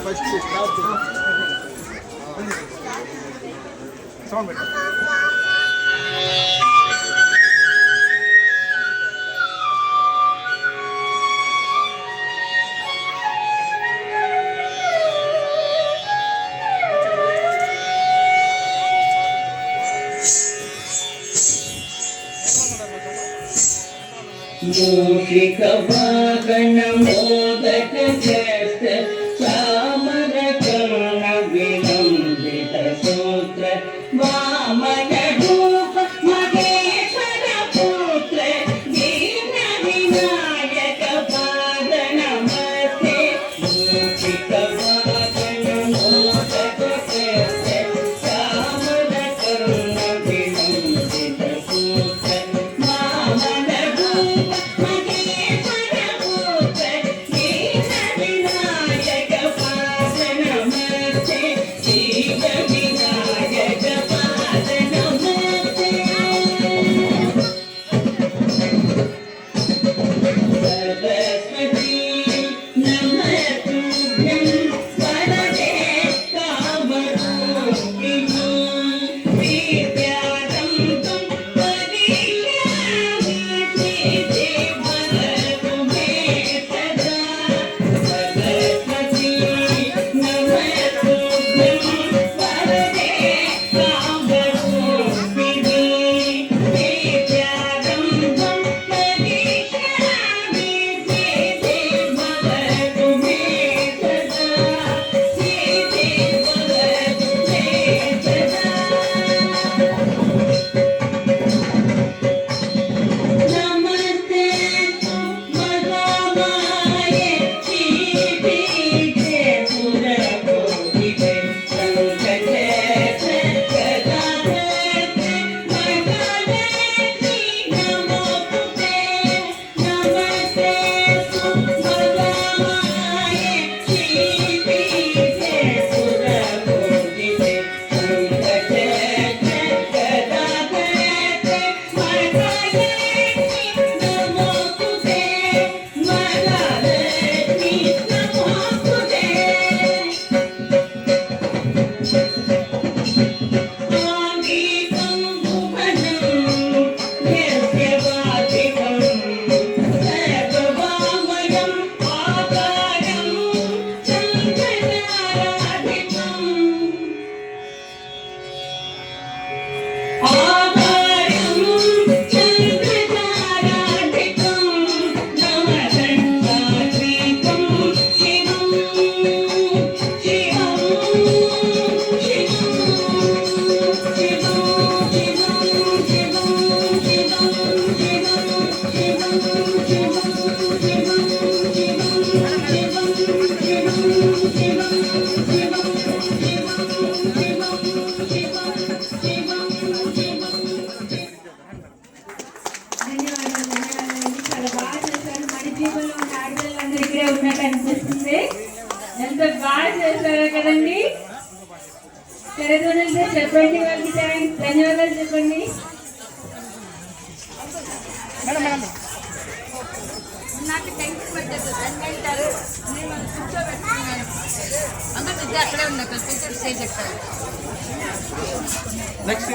First start sound పెట్టు. మూషిక వాహన మోదక చేత చామర కర్ణ విలంబిత సూత్ర వామన రూప మహేశ్వర పుత్ర దీన వినాయక పాద నమస్తే. మూషిక వాహన మోదక చేత చామర కర్ణ విలంబిత సూత్ర వామన అనిపిస్తుంది. ఎంత బాగా చేశారో కదండి. తెలుగులో చెప్పండి, వాళ్ళకి ధన్యవాదాలు చెప్పండి. నాకు టెన్షన్ పట్టదు అంటారు. నేను కూర్చోబెట్టుకున్నాను. అందరూ విద్య అక్కడే ఉన్నారు. టీచర్ స్టేజ్ ఎక్కారు. నెక్స్ట్